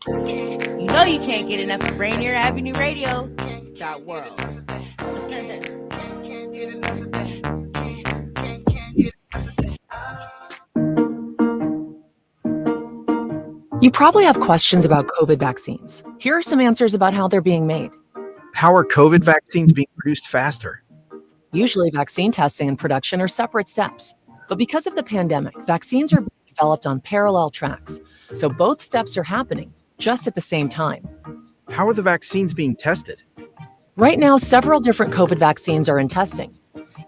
You know you can't get enough of Rainier Avenue Radio World. You probably have questions about COVID vaccines. Here are some answers about how they're being made. How are COVID vaccines being produced faster? Usually, vaccine testing and production are separate steps. But because of the pandemic, vaccines are being developed on parallel tracks. So both steps are happening just at the same time. How are the vaccines being tested? Right now, several different COVID vaccines are in testing.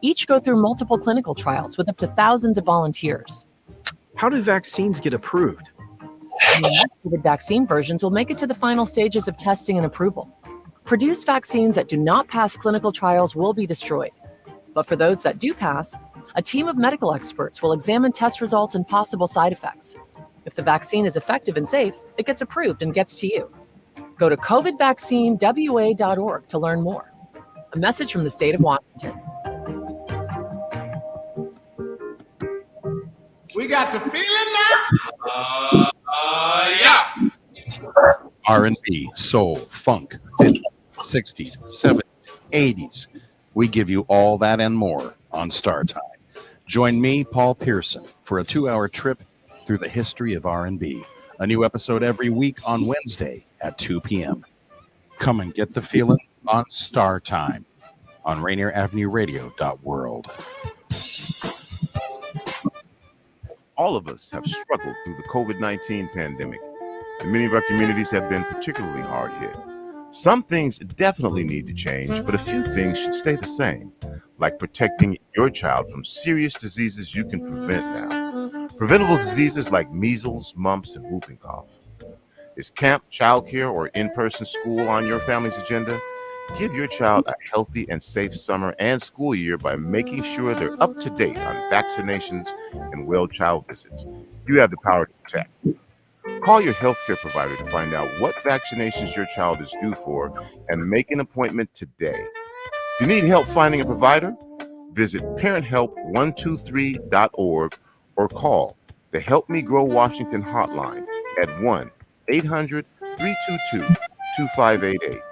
Each go through multiple clinical trials with up to thousands of volunteers. How do vaccines get approved? The COVID vaccine versions will make it to the final stages of testing and approval. Produced vaccines that do not pass clinical trials will be destroyed. But for those that do pass, a team of medical experts will examine test results and possible side effects. If the vaccine is effective and safe, it gets approved and gets to you. Go to covidvaccinewa.org to learn more. A message from the state of Washington. We got the feeling now. Yeah. R&B, soul, funk, 50s, 60s, 70s, 80s. We give you all that and more on Star Time. Join me, Paul Pearson, for a 2-hour trip through the history of R&B. A new episode every week on Wednesday at 2 p.m. Come and get the feeling on Star Time on Rainier Avenue Radio .world. All of us have struggled through the COVID-19 pandemic, and many of our communities have been particularly hard hit. Some things definitely need to change, but a few things should stay the same, like protecting your child from serious diseases you can prevent now. Preventable diseases like measles, mumps, and whooping cough. Is camp, childcare, or in-person school on your family's agenda? Give your child a healthy and safe summer and school year by making sure they're up to date on vaccinations and well child visits. You have the power to protect. Call your healthcare provider to find out what vaccinations your child is due for and make an appointment today. If you need help finding a provider, visit parenthelp123.org or call the Help Me Grow Washington hotline at 1-800-322-2588.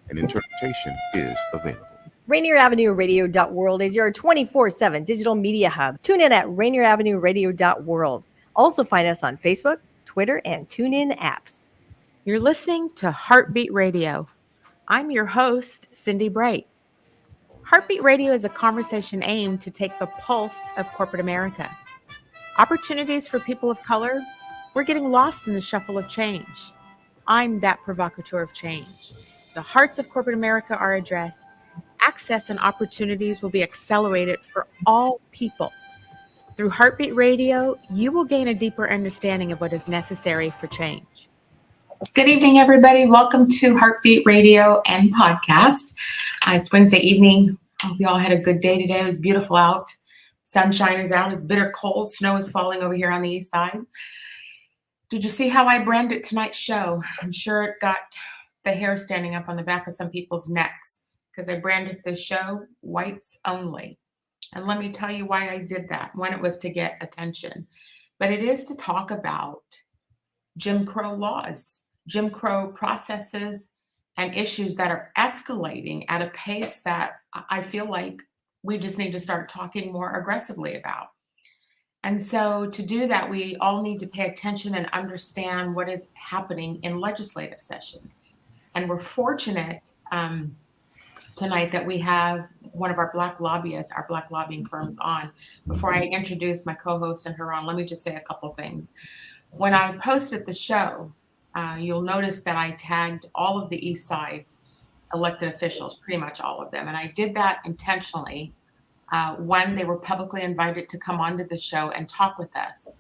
And interpretation is available. Rainier Avenue Radio.world is your 24/7 digital media hub. Tune in at Rainier Avenue Radio.world. Also find us on Facebook, Twitter, and TuneIn apps. You're listening to Heartbeat Radio. I'm your host, Cindi Bright. Heartbeat Radio is a conversation aimed to take the pulse of corporate America. Opportunities for people of color, we're getting lost in the shuffle of change. I'm that provocateur of change. The hearts of corporate America are addressed. Access and opportunities will be accelerated for all people. Through Heartbeat Radio, you will gain a deeper understanding of what is necessary for change. Good evening, everybody. Welcome to Heartbeat Radio and podcast. It's Wednesday evening. Hope you all had a good day today. It was beautiful out. Sunshine is out. It's bitter cold. Snow is falling over here on the east side. Did you see how I branded tonight's show? I'm sure it got the hair standing up on the back of some people's necks because I branded this show Whites Only. And let me tell you why I did that. One, it was to get attention, but it is to talk about Jim Crow laws, Jim Crow processes, and issues that are escalating at a pace that I feel like we just need to start talking more aggressively about. And so to do that, we all need to pay attention and understand what is happening in legislative session. And we're fortunate tonight that we have one of our Black lobbyists, our Black lobbying firms on. Before I introduce my co-host and her on, let me just say a couple things. When I posted the show, you'll notice that I tagged all of the East Side's elected officials, pretty much all of them. And I did that intentionally when they were publicly invited to come onto the show and talk with us.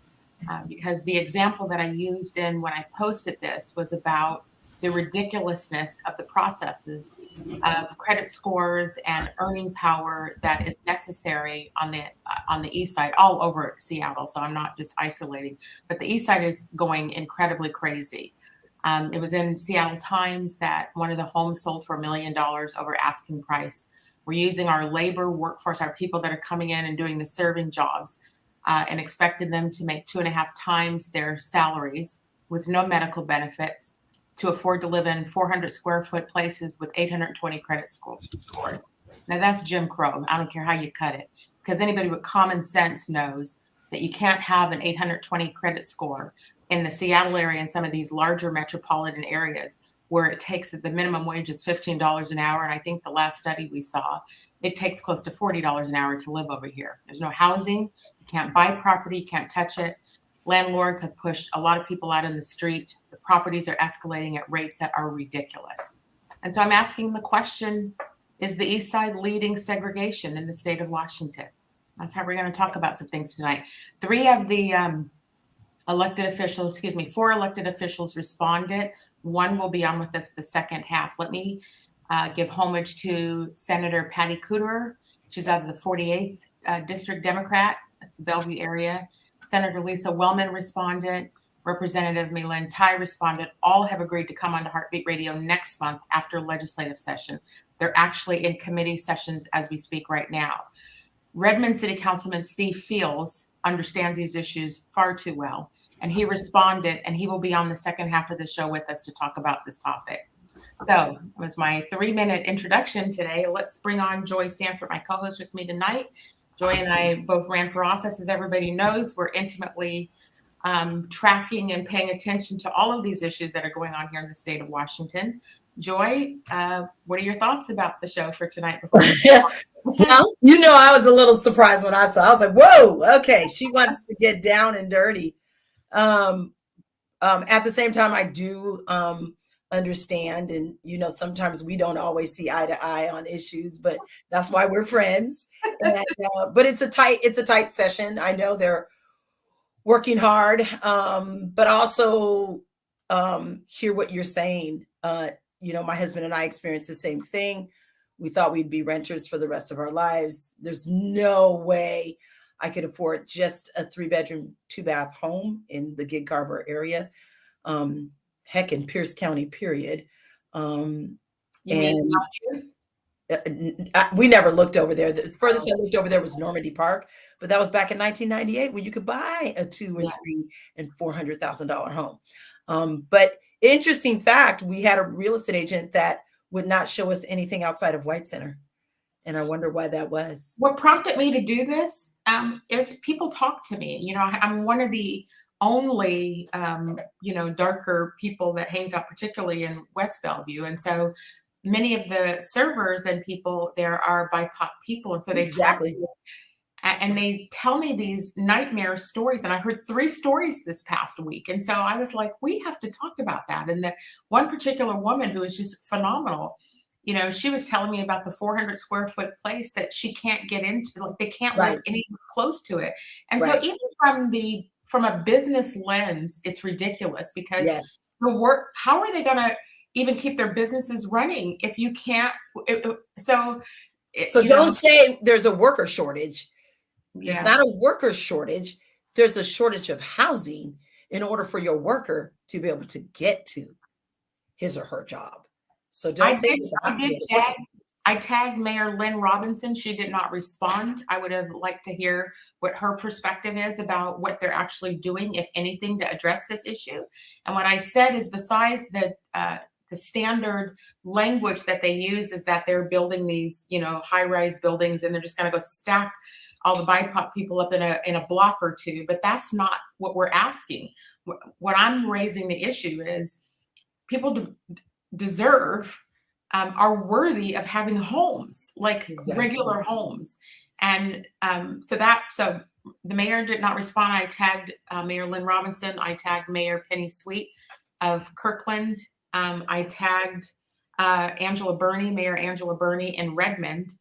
Because the example that I used when I posted this was about the ridiculousness of the processes of credit scores and earning power that is necessary on the East Side, all over Seattle. So I'm not just isolating, but the East Side is going incredibly crazy. It was in Seattle Times that one of the homes sold for $1 million over asking price. We're using our labor workforce, our people that are coming in and doing the serving jobs, and expecting them to make 2.5 times their salaries with no medical benefits to afford to live in 400 square foot places with 820 credit scores. Now that's Jim Crow. I don't care how you cut it, because anybody with common sense knows that you can't have an 820 credit score in the Seattle area and some of these larger metropolitan areas where it takes, the minimum wage is $15 an hour. And I think the last study we saw, it takes close to $40 an hour to live over here. There's no housing. You can't buy property. You can't touch it. Landlords have pushed a lot of people out in the street. The properties are escalating at rates that are ridiculous. And so I'm asking the question, is the East Side leading segregation in the state of Washington? That's how we're going to talk about some things tonight. 3 of the four elected officials responded. 1 will be on with us the second half. Let me give homage to Senator Patty Cooterer. She's out of the 48th District Democrat. That's the Bellevue area. Senator Lisa Wellman responded. Representative Mylene Tai responded. All have agreed to come on to Heartbeat Radio next month after legislative session. They're actually in committee sessions as we speak right now. Redmond City Councilman Steve Fields understands these issues far too well, and he responded, and he will be on the second half of the show with us to talk about this topic. So it was my 3-minute introduction today. Let's bring on Joy Stanford, my co-host with me tonight. Joy and I both ran for office. As everybody knows, we're intimately tracking and paying attention to all of these issues that are going on here in the state of Washington. Joy, what are your thoughts about the show for tonight? Well, I was a little surprised when I saw. I was like, "Whoa, okay, she wants to get down and dirty." At the same time, I do understand, and sometimes we don't always see eye to eye on issues, but that's why we're friends. And, but it's a tight session. I know they're working hard, but also hear what you're saying. My husband and I experienced the same thing. We thought we'd be renters for the rest of our lives. There's no way I could afford just a 3-bedroom, 2-bath home in the Gig Harbor area. Heck, in Pierce County, period. We never looked over there. The furthest I looked over there was Normandy Park, but that was back in 1998 when you could buy a $200,000 and $300,000 and $400,000 home. But interesting fact, we had a real estate agent that would not show us anything outside of White Center. And I wonder why that was. What prompted me to do this is people talk to me. I'm one of the only, darker people that hangs out, particularly in West Bellevue. And so many of the servers and people there are BIPOC people. And so they and they tell me these nightmare stories. And I heard 3 stories this past week. And so I was like, we have to talk about that. And the one particular woman who is just phenomenal, she was telling me about the 400 square foot place that she can't get into. Like, they can't live anywhere close to it. And so even from a business lens, it's ridiculous, because how are they going to even keep their businesses running if you can't? So don't say there's a worker shortage. There's not a worker shortage. There's a shortage of housing in order for your worker to be able to get to his or her job. So don't say I tagged Mayor Lynn Robinson. She did not respond. I would have liked to hear what her perspective is about what they're actually doing, if anything, to address this issue. And what I said is, besides the standard language that they use, is that they're building these, high-rise buildings, and they're just going to go stack all the BIPOC people up in a block or 2. But that's not what we're asking. What I'm raising the issue is, people deserve, are worthy of having homes, like regular homes. And so the mayor did not respond. I tagged Mayor Lynn Robinson. I tagged Mayor Penny Sweet of Kirkland. I tagged Mayor Angela Burney in Redmond.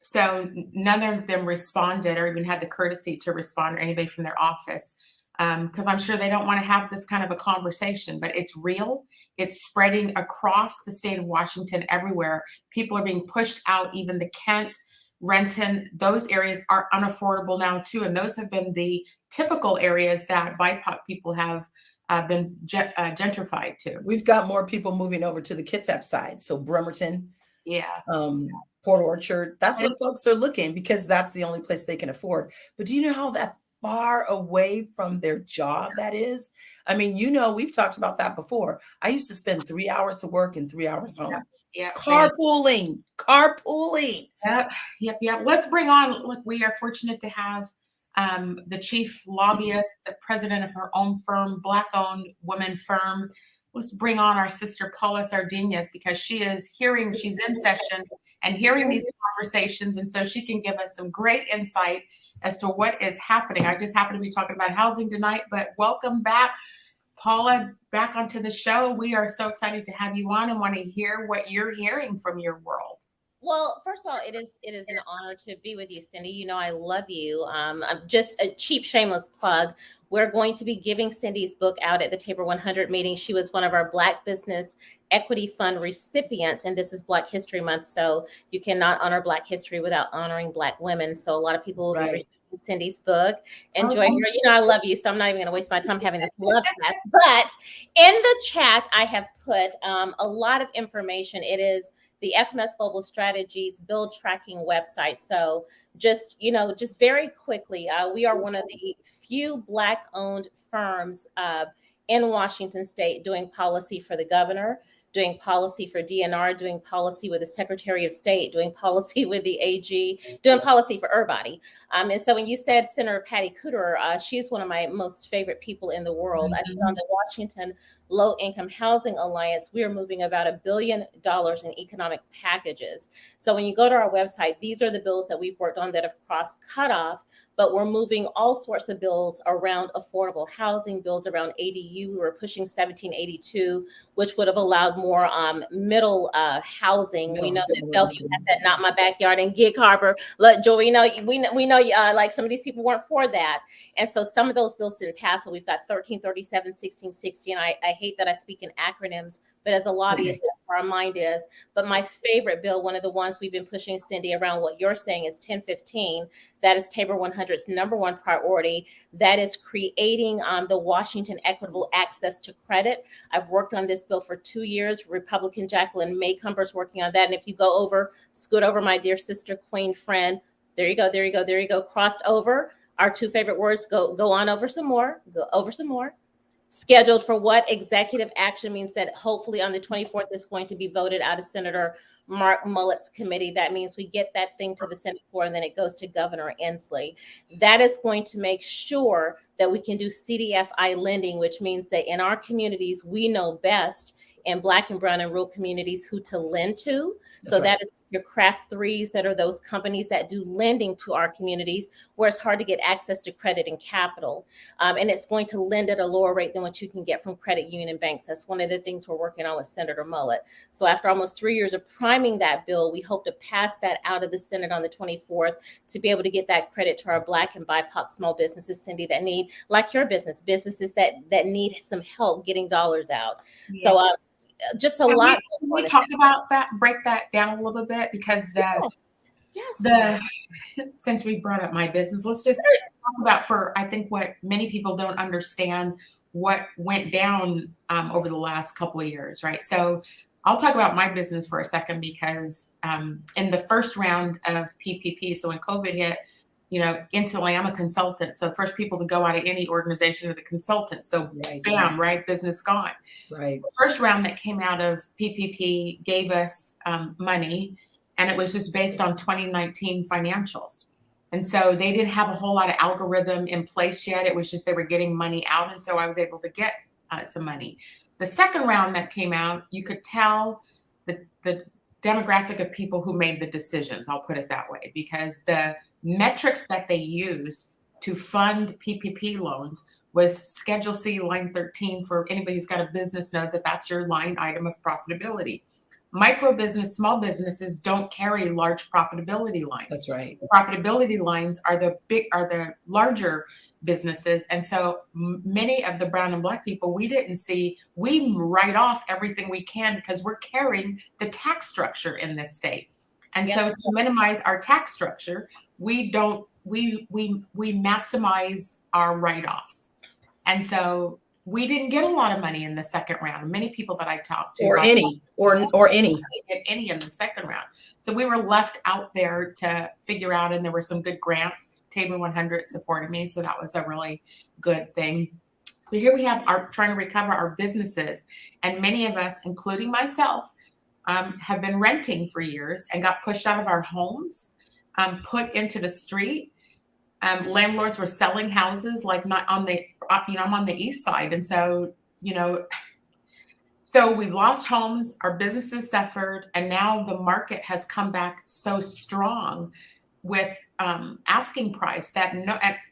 So none of them responded, or even had the courtesy to respond, or anybody from their office, because I'm sure they don't want to have this kind of a conversation. But it's real. It's spreading across the state of Washington everywhere. People are being pushed out. Even the Kent, Renton, those areas are unaffordable now too. And those have been the typical areas that BIPOC people have been gentrified to. We've got more people moving over to the Kitsap side. So Bremerton, Port Orchard, that's where folks are looking, because that's the only place they can afford. But do you know how that far away from their job that is. I mean, we've talked about that before. I used to spend 3 hours to work and 3 hours home. Yeah. Carpooling. Yep. Let's bring on, look, we are fortunate to have the chief lobbyist, the president of her own firm, Black-owned woman firm. Let's bring on our sister Paula Sardiñas, because she's in session and hearing these conversations. And so she can give us some great insight as to what is happening. I just happen to be talking about housing tonight, but welcome back, Paula, back onto the show. We are so excited to have you on and want to hear what you're hearing from your world. Well, first of all, it is an honor to be with you, Cindi. You know, I love you. I'm just a cheap, shameless plug. We're going to be giving Cindy's book out at the Tabor 100 meeting. She was one of our Black Business Equity Fund recipients, and this is Black History Month, so you cannot honor Black history without honoring Black women. So a lot of people will be receiving Cindy's book. Enjoy her. You know, I love you, so I'm not even going to waste my time having this love chat. But in the chat, I have put a lot of information. It is the FMS Global Strategies Build Tracking website. So just very quickly, we are one of the few Black-owned firms in Washington State doing policy for the governor, doing policy for DNR, doing policy with the Secretary of State, doing policy with the AG, doing policy for everybody. And so when you said Senator Patty Kuderer, she's one of my most favorite people in the world. I sit on the Washington Low Income Housing Alliance. We are moving about $1 billion in economic packages. So when you go to our website, these are the bills that we've worked on that have crossed cutoff, but we're moving all sorts of bills around affordable housing, bills around ADU. We were pushing 1782, which would have allowed more middle housing. We know that Bellevue has that Not My Backyard and Gig Harbor. Look, Joy, we know like some of these people weren't for that. And so some of those bills didn't pass. So we've got 1337, 1660, and I hate that I speak in acronyms, but as a lobbyist, that's where our mind is. But my favorite bill, one of the ones we've been pushing, Cindi, around what you're saying, is 1015. That is Tabor 100's #1 priority. That is creating the Washington Equitable Access to Credit. I've worked on this bill for 2 years. Republican Jacqueline Maycomber's working on that. And if you scoot over, my dear sister, queen, friend, there you go, crossed over. Our two favorite words, go on over some more, Scheduled for what? Executive action means that hopefully on the 24th it's going to be voted out of Senator Mark Mullet's committee. That means we get that thing to the Senate floor and then it goes to Governor Inslee. That is going to make sure that we can do CDFI lending, which means that in our communities, we know best in Black and Brown and rural communities who to lend to. So that is your craft threes, that are those companies that do lending to our communities where it's hard to get access to credit and capital. And it's going to lend at a lower rate than what you can get from credit union banks. That's one of the things we're working on with Senator Mullet. So after almost 3 years of priming that bill, we hope to pass that out of the Senate on the 24th to be able to get that credit to our Black and BIPOC small businesses, Cindi, that need, like your businesses that need some help getting dollars out. Yeah. So just a lot. Can we talk about that, break that down a little bit, because since we brought up my business, let's just talk about I think what many people don't understand what went down over the last couple of years, right? So I'll talk about my business for a second, because in the first round of PPP, so when COVID hit, instantly I'm a consultant. So first people to go out of any organization are the consultants. So bam, right? Business gone. Right. The first round that came out of PPP gave us money, and it was just based on 2019 financials. And so they didn't have a whole lot of algorithm in place yet. It was just they were getting money out. And so I was able to get some money. The second round that came out, you could tell the demographic of people who made the decisions. I'll put it that way, because the metrics that they use to fund PPP loans was Schedule C, line 13. For anybody who's got a business knows that that's your line item of profitability. Micro business, small businesses don't carry large profitability lines. That's right. The profitability lines are the larger businesses. And so many of the brown and Black people, we write off everything we can because we're carrying the tax structure in this state. And so to minimize our tax structure, we maximize our write-offs. And so we didn't get a lot of money in the second round. Many people that I talked to or any in the second round. So we were left out there to figure out, and there were some good grants. Tabor 100 supported me. So that was a really good thing. So here we have trying to recover our businesses. And many of us, including myself, have been renting for years and got pushed out of our homes, put into the street. Landlords were selling houses, like not on the, I'm on the east side. And so, so we've lost homes, our businesses suffered, and now the market has come back so strong with asking price that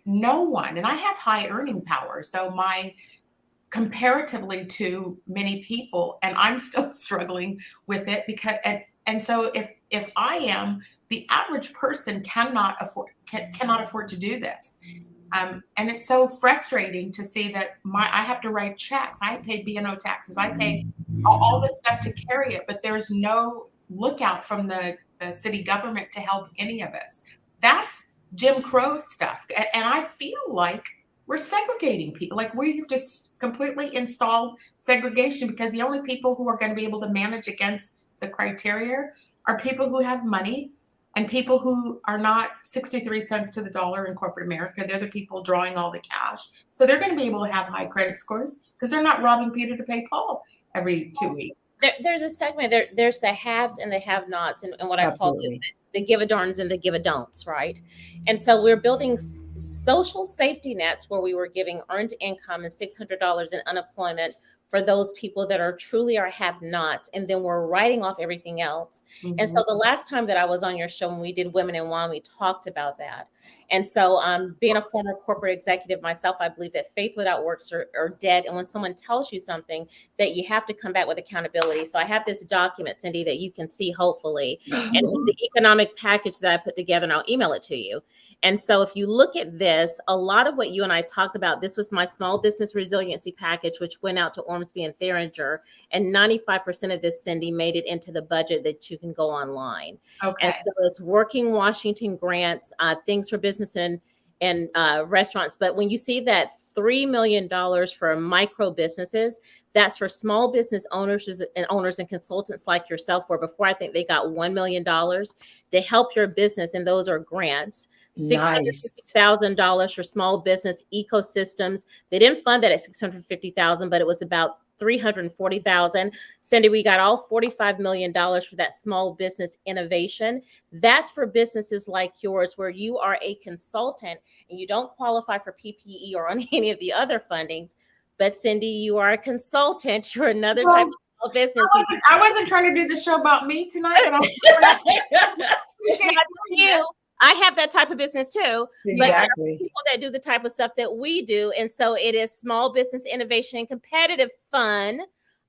no one, and I have high earning power. So comparatively to many people, and I'm still struggling with it because, and so if I am, the average person cannot afford to do this. And it's so frustrating to see that I have to write checks. I pay B&O taxes. I pay all this stuff to carry it, but there's no lookout from the city government to help any of us. That's Jim Crow stuff. And I feel like we're segregating people. Like we've just completely installed segregation because the only people who are going to be able to manage against the criteria are people who have money and people who are not 63 cents to the dollar in corporate America. They're the people drawing all the cash. So they're going to be able to have high credit scores because they're not robbing Peter to pay Paul every 2 weeks. There's a segment there's the haves and the have-nots, and what I call the give-a-darns and the give-a-don'ts, right? And so we're building social safety nets where we were giving earned income and $600 in unemployment for those people that are truly our have-nots, and then we're writing off everything else. Mm-hmm. And so the last time that I was on your show, when we did Women in Wine, we talked about that. And so being a former corporate executive myself, I believe that faith without works are dead. And when someone tells you something, that you have to come back with accountability. So I have this document, Cindi, that you can see, hopefully, and it's the economic package that I put together, and I'll email it to you. And so if you look at this, a lot of what you and I talked about, this was my small business resiliency package, which went out to Ormsby and Theringer. And 95% of this, Cindi, made it into the budget that you can go online. Okay. And so it's Working Washington grants, things for business and restaurants. But when you see that $3 million for micro businesses, that's for small business owners and consultants like yourself, where before I think they got $1 million to help your business. And those are grants. $650,000 for small business ecosystems. They didn't fund that at $650,000, but it was about $340,000. Cindi, we got all $45 million for that small business innovation. That's for businesses like yours, where you are a consultant and you don't qualify for PPE or on any of the other fundings. But Cindi, you are a consultant. You're another type of business. I wasn't trying to do the show about me tonight, but I have that type of business too. Exactly. But there are people that do the type of stuff that we do. And so it is small business innovation and competitive fund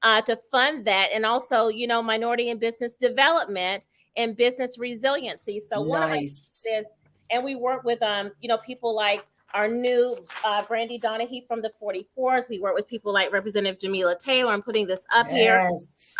to fund that. And also, minority and business development and business resiliency. So nice. And we work with, people like our new Brandy Donahue from the 44th. We work with people like Representative Jamila Taylor. I'm putting this up here.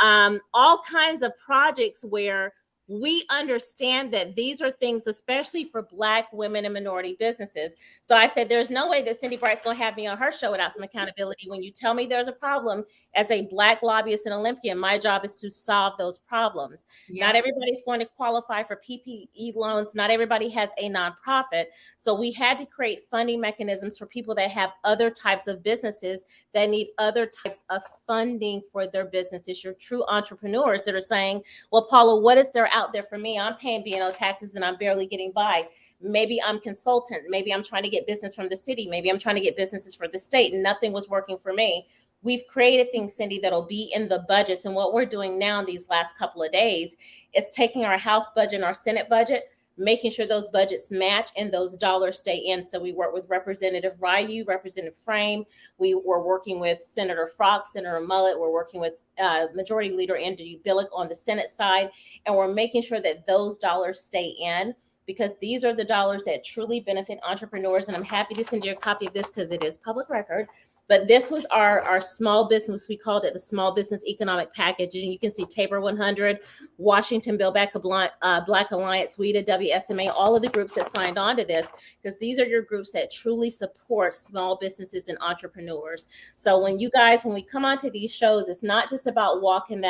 All kinds of projects where we understand that these are things, especially for Black women and minority businesses. So I said, there's no way that Cindi Bright's going to have me on her show without some accountability. When you tell me there's a problem, as a Black lobbyist and Olympian, my job is to solve those problems. Yeah. Not everybody's going to qualify for PPE loans. Not everybody has a nonprofit. So we had to create funding mechanisms for people that have other types of businesses that need other types of funding for their businesses. Your true entrepreneurs that are saying, well, Paula, what is there out there for me? I'm paying B&O taxes and I'm barely getting by. Maybe I'm consultant. Maybe I'm trying to get business from the city. Maybe I'm trying to get businesses for the state, and nothing was working for me. We've created things, Cindi, that'll be in the budgets. And what we're doing now in these last couple of days is taking our House budget and our Senate budget, making sure those budgets match and those dollars stay in. So we work with Representative Ryu, Representative Frame. We were working with Senator Frock, Senator Mullet. We're working with Majority Leader Andrew Billick on the Senate side. And we're making sure that those dollars stay in, because these are the dollars that truly benefit entrepreneurs. And I'm happy to send you a copy of this because it is public record. But this was our small business. We called it the Small Business Economic Package. And you can see Tabor 100, Washington Build Back Black Alliance, WIDA, WSMA, all of the groups that signed on to this, because these are your groups that truly support small businesses and entrepreneurs. So when we come onto these shows, it's not just about talking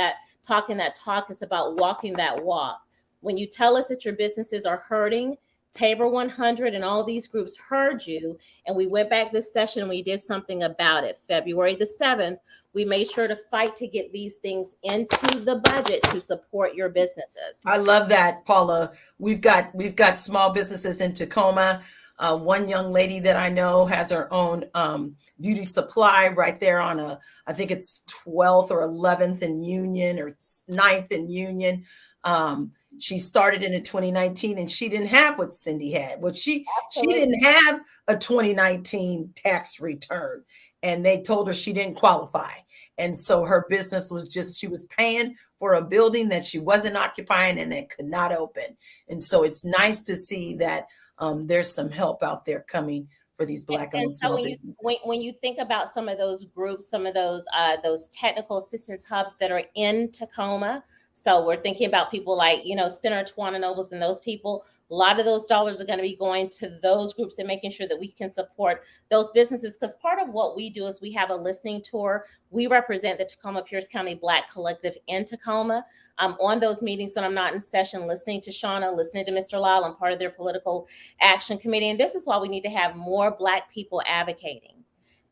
that talk, it's about walking that walk. When you tell us that your businesses are hurting, Tabor 100 and all these groups heard you, and we went back this session and we did something about it. February the 7th, we made sure to fight to get these things into the budget to support your businesses. I love that, Paula. We've got small businesses in Tacoma. One young lady that I know has her own beauty supply right there on I think it's 12th or 11th and Union or 9th and Union. She started in 2019 and she didn't have what Cindi had. She didn't have a 2019 tax return, and they told her she didn't qualify. And so her business was she was paying for a building that she wasn't occupying and that could not open. And so it's nice to see that there's some help out there coming for these Black-owned small businesses. When you think about some of those groups, some of those technical assistance hubs that are in Tacoma, so we're thinking about people like, Senator Tawana Nobles and those people. A lot of those dollars are going to be going to those groups and making sure that we can support those businesses. Because part of what we do is we have a listening tour. We represent the Tacoma Pierce County Black Collective in Tacoma. I'm on those meetings when I'm not in session, listening to Shauna, listening to Mr. Lyle. I'm part of their political action committee. And this is why we need to have more Black people advocating.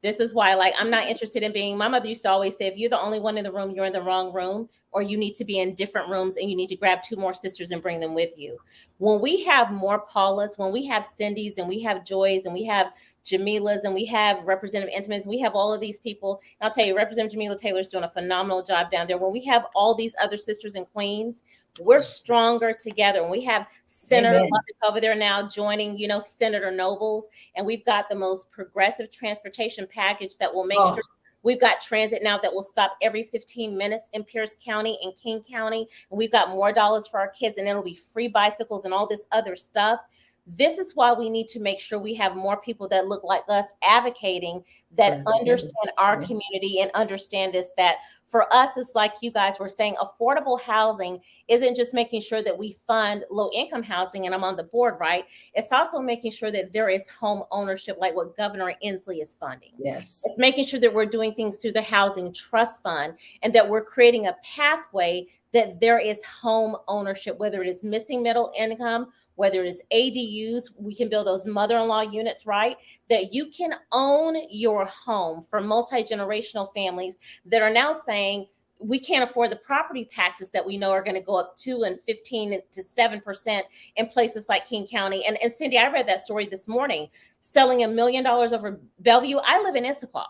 This is why, I'm not interested in being, my mother used to always say, if you're the only one in the room, you're in the wrong room, or you need to be in different rooms and you need to grab 2 more sisters and bring them with you. When we have more Paulas, when we have Cindy's and we have Joy's and we have Jamila's and we have Representative Intimates, we have all of these people. And I'll tell you, Representative Jamila Taylor's doing a phenomenal job down there. When we have all these other sisters and queens, we're stronger together. When we have Senator Lubbock over there now joining, Senator Nobles, and we've got the most progressive transportation package that will make sure we've got transit now that will stop every 15 minutes in Pierce County and King County. And we've got more dollars for our kids, and it'll be free bicycles and all this other stuff. This is why we need to make sure we have more people that look like us advocating, that understand our community and understand this, that for us, it's like you guys were saying, affordable housing isn't just making sure that we fund low income housing, and I'm on the board, right? It's also making sure that there is home ownership, like what Governor Inslee is funding. Yes. It's making sure that we're doing things through the Housing Trust Fund, and that we're creating a pathway that there is home ownership, whether it is missing middle income, whether it is ADUs, we can build those mother-in-law units, right? That you can own your home for multi-generational families that are now saying, we can't afford the property taxes that we know are going to go up 2 and 15 to 7% in places like King County. And Cindi, I read that story this morning, selling $1 million over Bellevue. I live in Issaquah.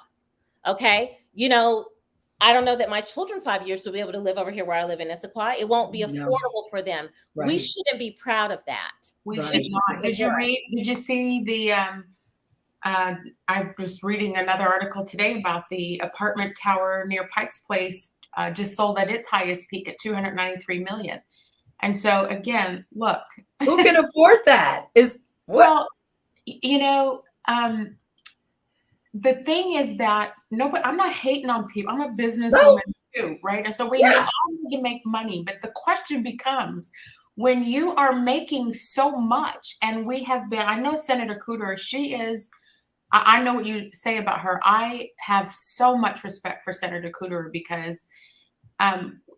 Okay. I don't know that my children 5 years will be able to live over here where I live in Issaquah. It won't be affordable for them. Right. We shouldn't be proud of that. We should not. Did you see the, I was reading another article today about the apartment tower near Pike's Place, just sold at its highest peak at $293 million. And so again, look. Who can afford that? Well, the thing is that I'm not hating on people. I'm a businesswoman too, right? And so we all need to make money. But the question becomes, when you are making so much, and I know Senator Cooter, I know what you say about her. I have so much respect for Senator Cooter because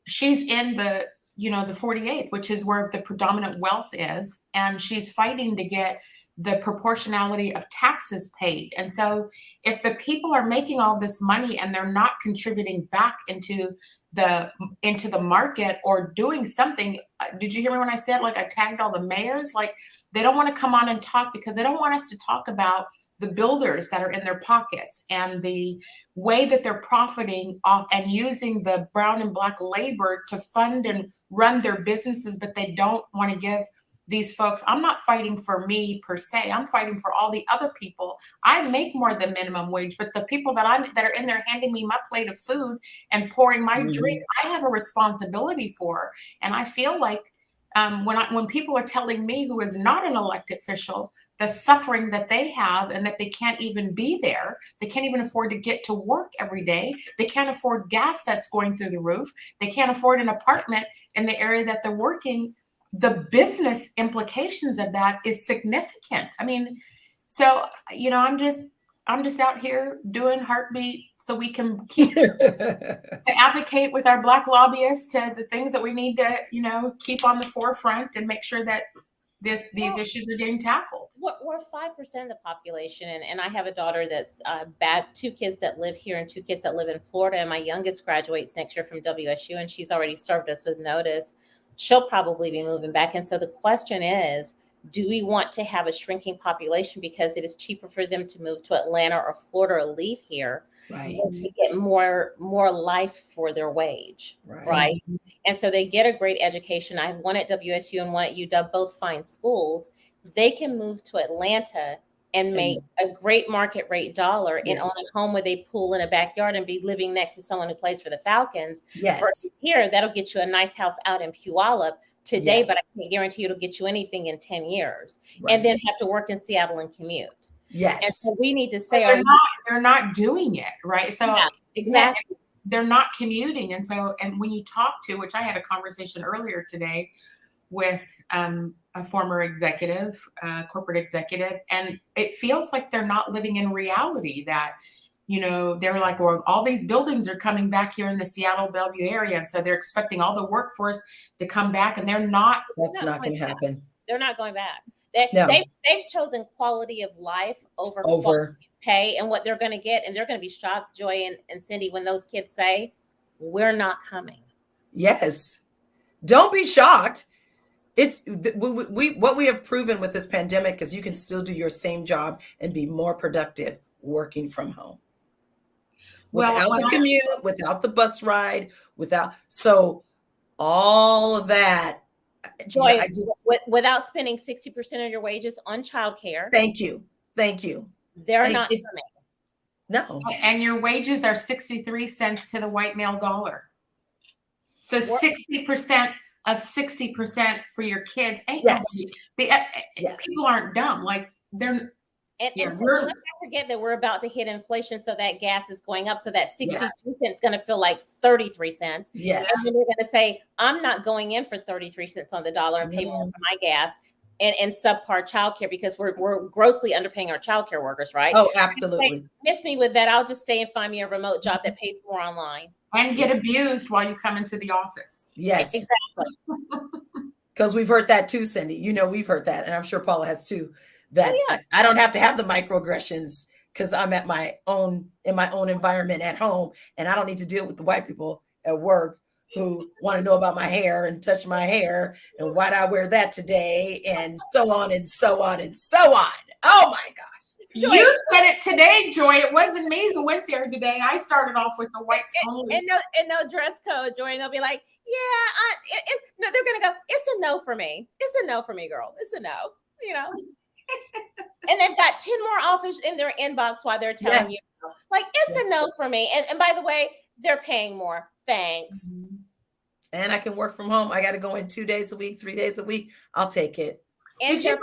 she's in the 48th, which is where the predominant wealth is. And she's fighting to get the proportionality of taxes paid. And so if the people are making all this money and they're not contributing back into the market or doing something, did you hear me when I said, I tagged all the mayors? They don't want to come on and talk because they don't want us to talk about the builders that are in their pockets and the way that they're profiting off and using the brown and Black labor to fund and run their businesses, but they don't want to give these folks. I'm not fighting for me per se. I'm fighting for all the other people. I make more than minimum wage, but the people that are in there handing me my plate of food and pouring my drink, I have a responsibility for. And I feel like when people are telling me, who is not an elected official, the suffering that they have and that they can't even be there, they can't even afford to get to work every day. They can't afford gas that's going through the roof. They can't afford an apartment in the area that they're working. The business implications of that is significant. I mean, so, I'm just out here doing Heartbeat so we can keep to advocate with our Black lobbyists to the things that we need to, keep on the forefront and make sure that, these issues are getting tackled. We're 5% of the population, and I have a daughter that's two kids that live here and two kids that live in Florida, and my youngest graduates next year from WSU, and she's already served us with notice. She'll probably be moving back. And so the question is, do we want to have a shrinking population because it is cheaper for them to move to Atlanta or Florida or leave here? Right. To get more life for their wage, right? And so they get a great education. I have one at WSU and one at UW, both fine schools. They can move to Atlanta and make a great market rate dollar and own a home with a pool in a backyard and be living next to someone who plays for the Falcons. Versus here, that'll get you a nice house out in Puyallup today, but I can't guarantee it'll get you anything in 10 years. And then have to work in Seattle and commute. Yes. And so we need to say they're not doing it, right? So exactly. They're not commuting. And so, and when you talk to, which I had a conversation earlier today with a former executive, corporate executive, and it feels like they're not living in reality that, you know, they're like, well, all these buildings are coming back here in the Seattle, Bellevue area. And so they're expecting all the workforce to come back, and they're not. That's not going to happen. They're not going back. They've chosen quality of life over pay and what they're going to get. And they're going to be shocked, Joy and Cindy, when those kids say, we're not coming. Yes. Don't be shocked. It's what we have proven with this pandemic is you can still do your same job and be more productive working from home. Without the commute, without the bus ride, so all of that. Joy, without spending 60% of your wages on childcare. Thank you. They're not coming. No. And your wages are 63 cents to the white male dollar. So 60% of 60% for your kids. People aren't dumb. Like they're. And so let's not forget that we're about to hit inflation, so that gas is going up. So that 63 cents is going to feel like 33 cents. Yes. And then they're going to say, I'm not going in for 33 cents on the dollar and pay more for my gas and subpar childcare because we're grossly underpaying our childcare workers, right? Oh, absolutely. Miss me with that. I'll just stay and find me a remote job that pays more online. And get abused while you come into the office. Yes. Exactly. Because we've heard that too, Cindy. You know, we've heard that. And I'm sure Paula has too. That I don't have to have the microaggressions because I'm in my own environment at home, and I don't need to deal with the white people at work who want to know about my hair and touch my hair and why did I wear that today and so on and so on and so on. Oh my God. Joy, you said it today, Joy. It wasn't me who went there today. I started off with the whites only. And no dress code, Joy. And they'll be like, no, they're going to go, it's a no for me. It's a no for me, girl. It's a no, you know. And they've got 10 more offers in their inbox while they're telling you, like, it's a no for me. And by the way, they're paying more. Thanks. And I can work from home. I got to go in 2 days a week, 3 days a week. I'll take it. Did you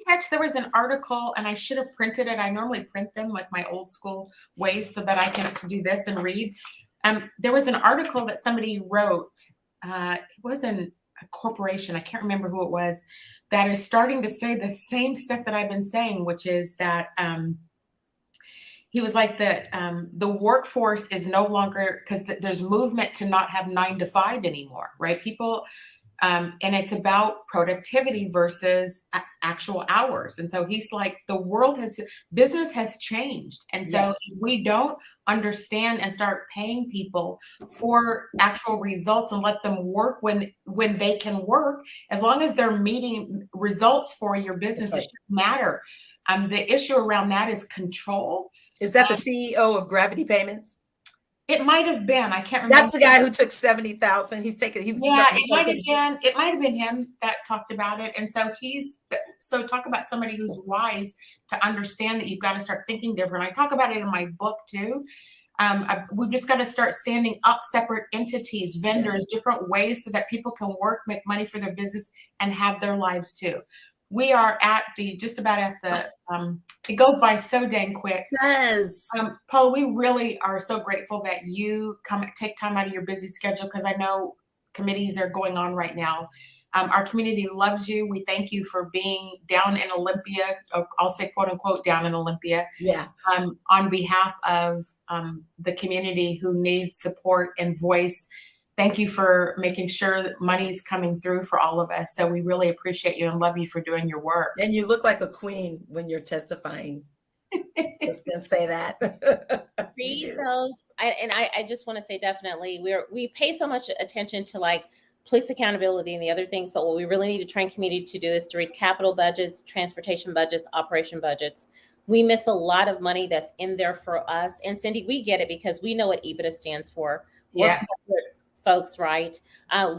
catch there was an article, and I should have printed it. I normally print them with my old school ways so that I can do this and read. There was an article that somebody wrote. It wasn't a corporation. I can't remember who it was. That is starting to say the same stuff that I've been saying, which is that he was like the workforce is no longer, because there's movement to not have 9 to 5 anymore, right? People, and it's about productivity versus actual hours. And so he's like, business has changed. And so if we don't understand and start paying people for actual results and let them work when they can work, as long as they're meeting results for your business, it shouldn't matter. The issue around that is control. Is that the CEO of Gravity Payments? It might have been. I can't remember. That's the guy who took 70,000. He's taken. It might have been him that talked about it. And so talk about somebody who's wise to understand that you've got to start thinking different. I talk about it in my book too. We've just got to start standing up separate entities, vendors, different ways so that people can work, make money for their business, and have their lives too. We are it goes by so dang quick. Yes. Paula, we really are so grateful that you take time out of your busy schedule, because I know committees are going on right now. Our community loves you. We thank you for being down in Olympia. I'll say, quote unquote, down in Olympia. Yeah. On behalf of the community who needs support and voice thank you for making sure that money's coming through for all of us. So we really appreciate you and love you for doing your work. And you look like a queen when you're testifying. Just gonna say that. I just want to say definitely we pay so much attention to like police accountability and the other things, but what we really need to train community to do is to read capital budgets, transportation budgets, operation budgets. We miss a lot of money that's in there for us. And Cindi, we get it because we know what EBITDA stands for. Yes. Folks, right?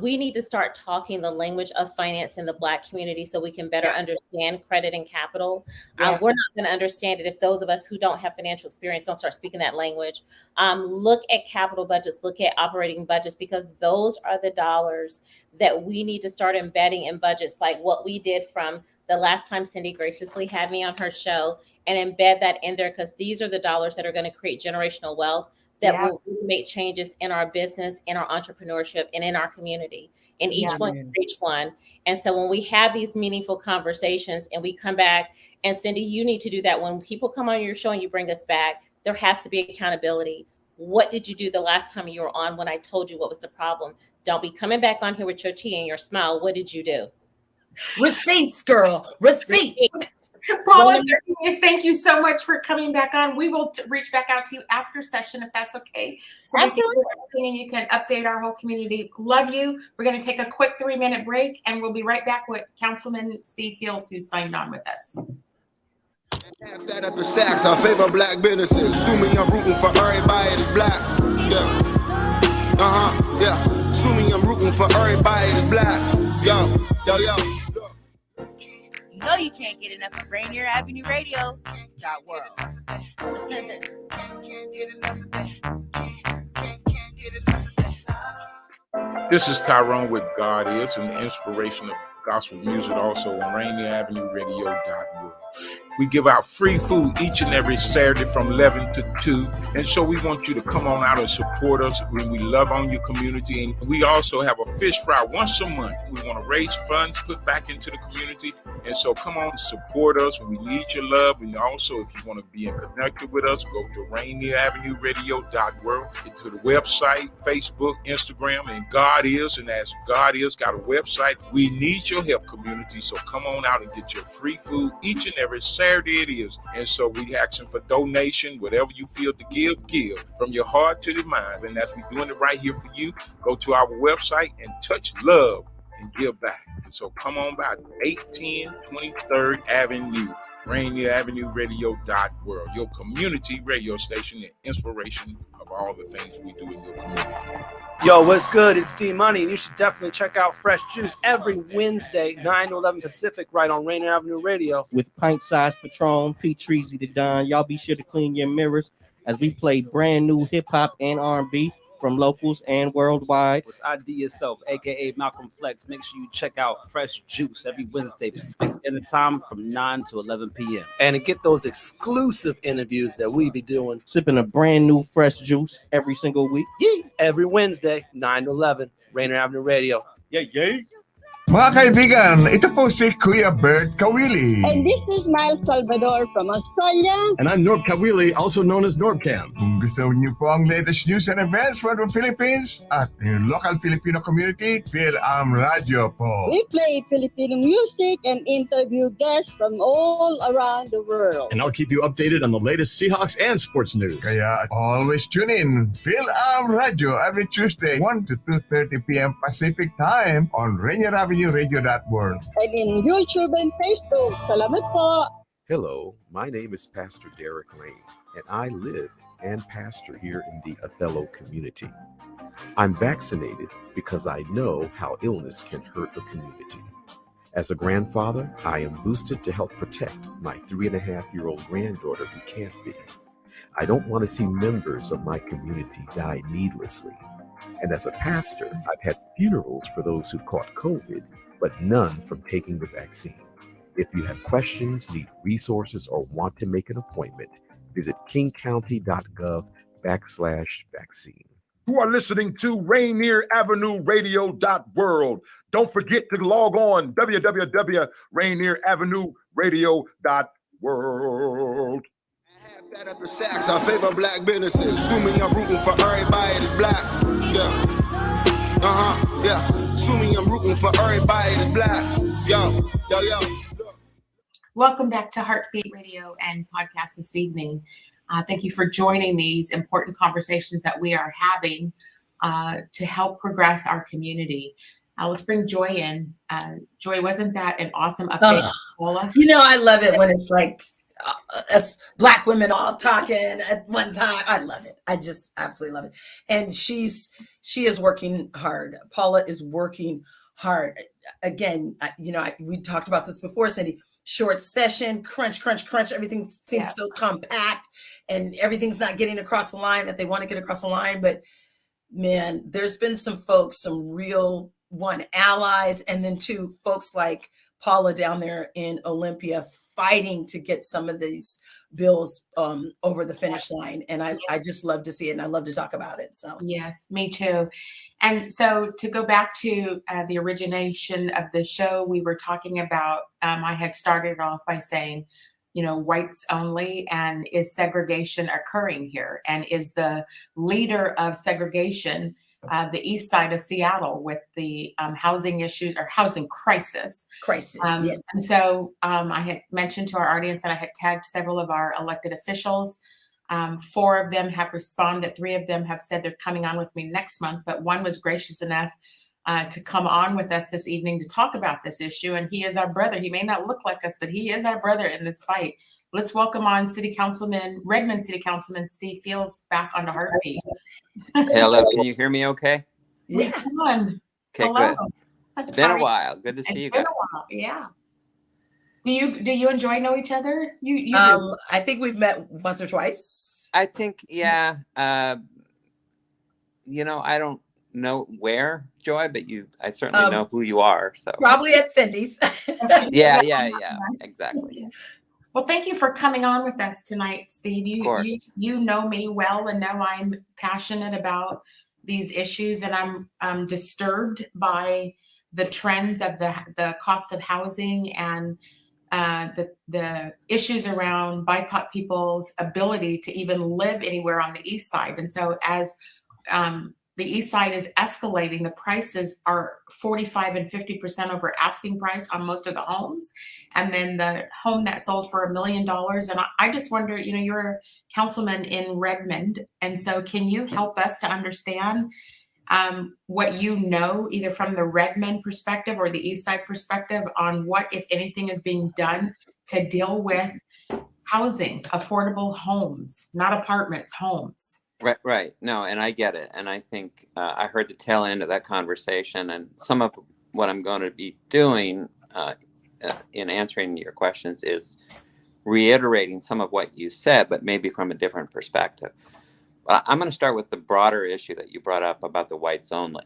We need to start talking the language of finance in the Black community so we can better understand credit and capital. We're not going to understand it if those of us who don't have financial experience don't start speaking that language. Look at capital budgets, look at operating budgets, because those are the dollars that we need to start embedding in budgets, like what we did from the last time Cindi graciously had me on her show, and embed that in there, because these are the dollars that are going to create generational wealth that will really make changes in our business, in our entrepreneurship, and in our community. And each one. And so when we have these meaningful conversations and we come back, and Cindi, you need to do that. When people come on your show and you bring us back, there has to be accountability. What did you do the last time you were on when I told you what was the problem? Don't be coming back on here with your tea and your smile. What did you do? Receipts, girl. Receipts. Paula, thank you so much for coming back on. We will reach back out to you after session if that's okay. So you can update our whole community. Love you. We're going to take a quick 3-minute break, and we'll be right back with Councilman Steve Fields, who signed on with us. Half that up in Saks, I favor Black businesses. Assuming I'm rooting for everybody that's Black. Yeah. Assuming I'm rooting for everybody that's Black. Yo. You know you can't get enough of Rainier Avenue Radio. .world. This is Tyrone with God Is, and the inspiration of gospel music also on Rainier Avenue Radio.world. We give out free food each and every Saturday from 11 to 2. And so we want you to come on out and support us when we love on your community. And we also have a fish fry once a month. We want to raise funds, put back into the community. And so come on and support us. We need your love. And also, if you want to be connected with us, go to Rainier Avenue Radio.world, to the website, Facebook, Instagram, and God Is. And as God Is got a website, we need your help, community. So come on out and get your free food each and every Saturday it is. And so we asking for donation, whatever you feel to give from your heart to the mind. And as we're doing it right here for you, go to our website and touch love and give back. And so come on by 810 23rd Avenue, Rainier Avenue Radio.world, your community radio station and inspiration of all the things we do in your community. Yo, what's good? It's D-Money, and you should definitely check out Fresh Juice every Wednesday, 9 to 11 Pacific, right on Rainier Avenue Radio. With pint-sized Patron, P-Treasy the Don. Y'all be sure to clean your mirrors as we play brand new hip-hop and R&B from locals and worldwide. It's ID Yourself, a.k.a. Malcolm Flex. Make sure you check out Fresh Juice every Wednesday, Pacific Standard Time from 9 to 11 p.m. And to get those exclusive interviews that we be doing. Sipping a brand new Fresh Juice every single week. Yeah, every Wednesday, 9 to 11, Rainier Avenue Radio. Yeah. Mga kaibigan, ito po si Kuya Bert Kawili. And this is Miles Salvador from Australia. And I'm Norb Kawili, also known as Norbcam. Kung gusto niyo po ang latest news and events from the Philippines at the local Filipino community, PhilAm Radio po. We play Filipino music and interview guests from all around the world. And I'll keep you updated on the latest Seahawks and sports news. Kaya always tune in, PhilAm Radio every Tuesday, 1 to 2:30 p.m. Pacific Time on Rainier Avenue Radio.world. And in YouTube and Facebook. Salamat po. Hello, my name is Pastor Derek Lane, and I live and pastor here in the Othello community. I'm vaccinated because I know how illness can hurt a community. As a grandfather, I am boosted to help protect my 3.5-year-old granddaughter who can't be. I don't want to see members of my community die needlessly. And as a pastor, I've had funerals for those who caught COVID, but none from taking the vaccine. If you have questions, need resources, or want to make an appointment, visit kingcounty.gov/vaccine. You are listening to Rainier Avenue Radio.world. Don't forget to log on www.rainieravenueradio.world. That up in Saks, I favor Black businesses. Assuming I'm rooting for everybody that's Black. Yeah. Yeah, assuming I'm rooting for everybody that's black. Yo. Welcome back to Heartbeat Radio and Podcast this evening. Thank you for joining these important conversations that we are having to help progress our community. Let's bring Joy in. Joy, wasn't that an awesome update, Paula? You know, I love it when it's like us Black women all talking at one time. I love it. I just absolutely love it. And she is working hard. Paula is working hard. Again, we talked about this before, Cindi. Short session, crunch. Everything seems so compact, and everything's not getting across the line that they want to get across the line. But man, there's been some folks, some real allies, and then two folks like Paula down there in Olympia fighting to get some of these bills over the finish line. And I just love to see it, and I love to talk about it. So yes, me too. And so to go back to the origination of the show, we were talking about, I had started off by saying, whites only, and is segregation occurring here? And is the leader of segregation the east side of Seattle with the housing issues or housing crisis? Yes. And so I had mentioned to our audience that I had tagged several of our elected officials. 4 of them have responded. 3 of them have said they're coming on with me next month, but one was gracious enough to come on with us this evening to talk about this issue. And he is our brother. He may not look like us, but he is our brother in this fight. Let's welcome on Redmond City Councilman Steve Fields back on the Heartbeat. Hello, can you hear me okay? Yeah. Come on. Okay, hello. good. That's It's been a great. while. Good to see you It's been guys. a while, yeah. Do you enjoy know each other? You do. I think we've met once or twice. I think, yeah. I don't know where, Joy, but I certainly know who you are. So probably at Cindy's. yeah, exactly. Well, thank you for coming on with us tonight, Steve. You know me well and know I'm passionate about these issues, and I'm disturbed by the trends of the cost of housing and the issues around BIPOC people's ability to even live anywhere on the east side. And so as the east side is escalating, the prices are 45 and 50% over asking price on most of the homes. And then the home that sold for $1 million. And I just wonder, you're a councilman in Redmond. And so can you help us to understand what you know, either from the Redmond perspective or the east side perspective, on what, if anything, is being done to deal with housing, affordable homes, not apartments, homes? Right. No, and I get it. And I think I heard the tail end of that conversation, and some of what I'm going to be doing in answering your questions is reiterating some of what you said, but maybe from a different perspective. I'm going to start with the broader issue that you brought up about the whites only.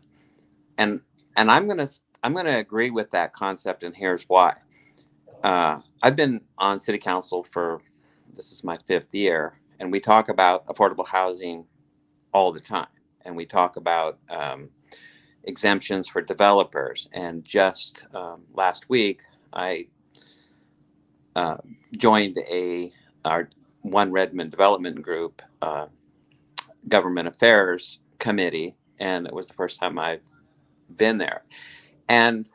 And I'm going to agree with that concept, and here's why. I've been on city council this is my 5th year, and we talk about affordable housing all the time. And we talk about exemptions for developers. And just last week, I joined our One Redmond Development Group Government Affairs Committee, and it was the first time I've been there. And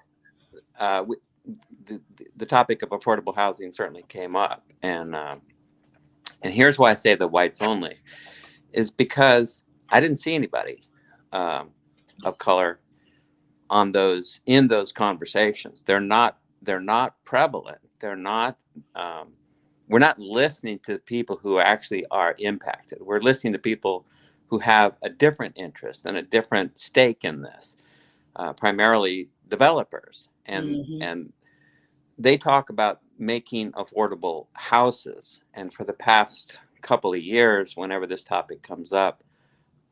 the topic of affordable housing certainly came up. And here's why I say the whites only, is because I didn't see anybody of color in those conversations. They're not prevalent. They're not. We're not listening to people who actually are impacted. We're listening to people who have a different interest and a different stake in this, primarily developers. And they talk about making affordable houses. And for the past couple of years, whenever this topic comes up,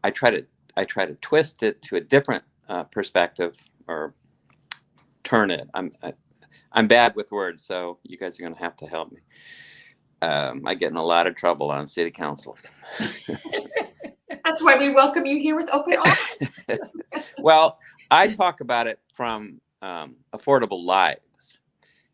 I try to twist it to a different perspective, or turn it. I'm bad with words, so you guys are going to have to help me. I get in a lot of trouble on city council. That's why we welcome you here with open arms. Well, I talk about it from affordable lives.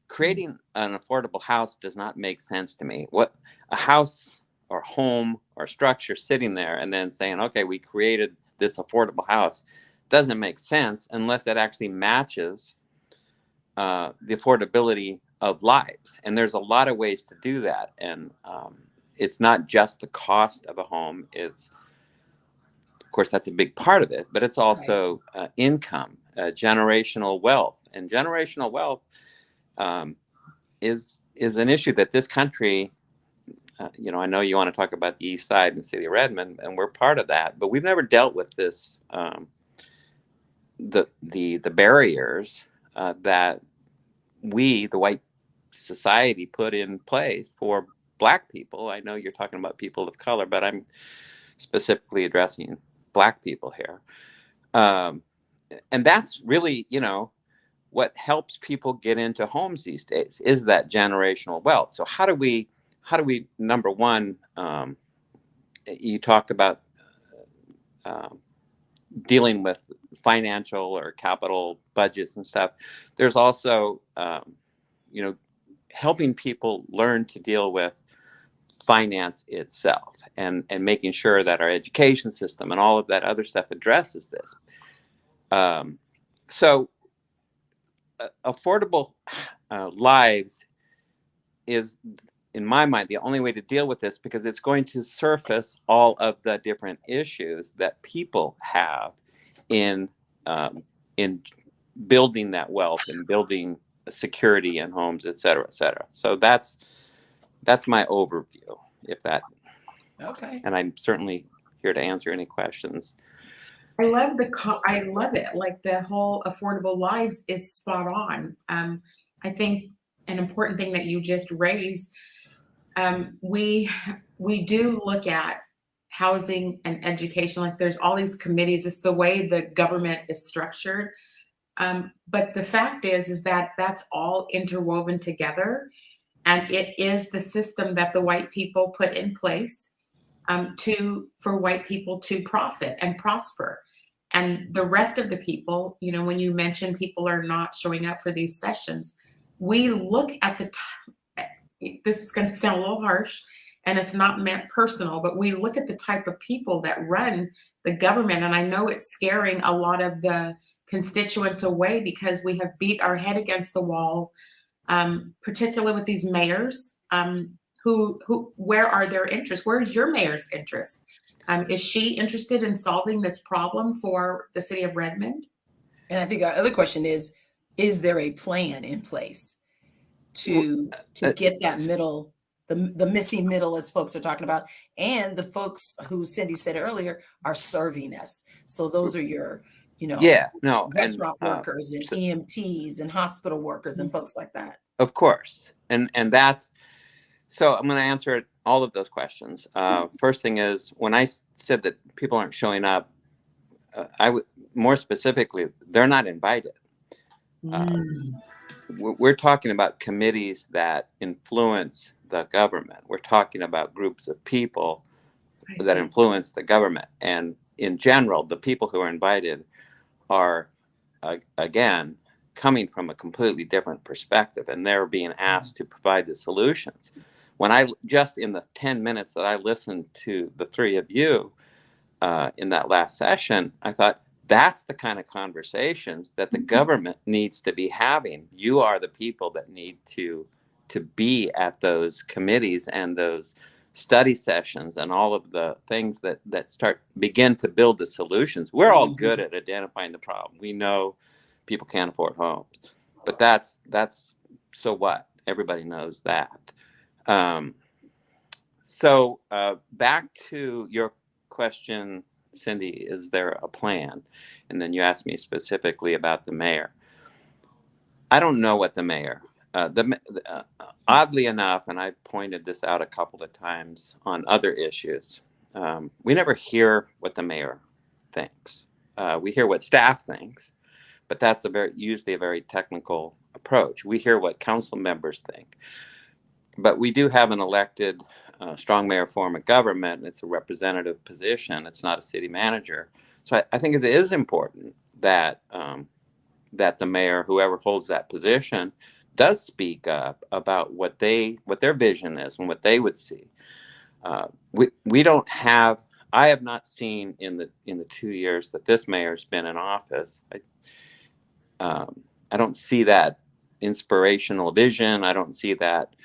Creating an affordable house does not make sense to me. What a house or home or structure sitting there and then saying, okay, we created this affordable house, doesn't make sense unless it actually matches the affordability of lives. And there's a lot of ways to do that. And it's not just the cost of a home. It's, of course, that's a big part of it, but it's also income, generational wealth. And generational wealth is an issue that this country, I know you want to talk about the East Side and the city of Redmond, and we're part of that, but we've never dealt with this, the barriers that we, the white society, put in place for Black people. I know you're talking about people of color, but I'm specifically addressing Black people here. And that's really, what helps people get into homes these days is that generational wealth. So how do we, number one, you talked about dealing with financial or capital budgets and stuff. There's also, helping people learn to deal with finance itself and making sure that our education system and all of that other stuff addresses this. So affordable lives is, in my mind, the only way to deal with this, because it's going to surface all of the different issues that people have in building that wealth and building security in homes, et cetera, et cetera. So that's my overview, if that. Okay. And I'm certainly here to answer any questions. I love it. Like, the whole affordable lives is spot on. I think an important thing that you just raised, we do look at housing and education. Like, there's all these committees. It's the way the government is structured. But the fact is that that's all interwoven together, and it is the system that the white people put in place for white people to profit and prosper. And the rest of the people, when you mention people are not showing up for these sessions, we look at this is going to sound a little harsh, and it's not meant personal, but we look at the type of people that run the government. And I know it's scaring a lot of the constituents away, because we have beat our head against the wall, particularly with these mayors, where are their interests? Where is your mayor's interest? Is she interested in solving this problem for the city of Redmond? And I think our other question is there a plan in place to get that middle, the missing middle, as folks are talking about, and the folks who Cindi said earlier are serving us. So those are your, restaurant workers and EMTs and hospital workers and folks like that. Of course. And that's, so I'm going to answer all of those questions. First thing is, when I said that people aren't showing up, I would more specifically, they're not invited. We're talking about committees that influence the government. We're talking about groups of people that influence the government. And in general, the people who are invited are, again, coming from a completely different perspective, and they're being asked to provide the solutions. When just in the 10 minutes that I listened to the three of you in that last session, I thought, that's the kind of conversations that the government needs to be having. You are the people that need to be at those committees and those study sessions and all of the things that begin to build the solutions. We're all good at identifying the problem. We know people can't afford homes, but that's so what? Everybody knows that. So back to your question, Cindi, is there a plan? And then you asked me specifically about the mayor. I don't know what the mayor, oddly enough, and I pointed this out a couple of times on other issues, we never hear what the mayor thinks. We hear what staff thinks, but that's usually a very technical approach. We hear what council members think. But we do have an elected strong mayor form of government. It's a representative position. It's not a city manager. So I think it is important that the mayor, whoever holds that position, does speak up about what their vision is and what they would see. We don't have I have not seen in the 2 years that this mayor's been in office. I don't see that inspirational vision. I don't see that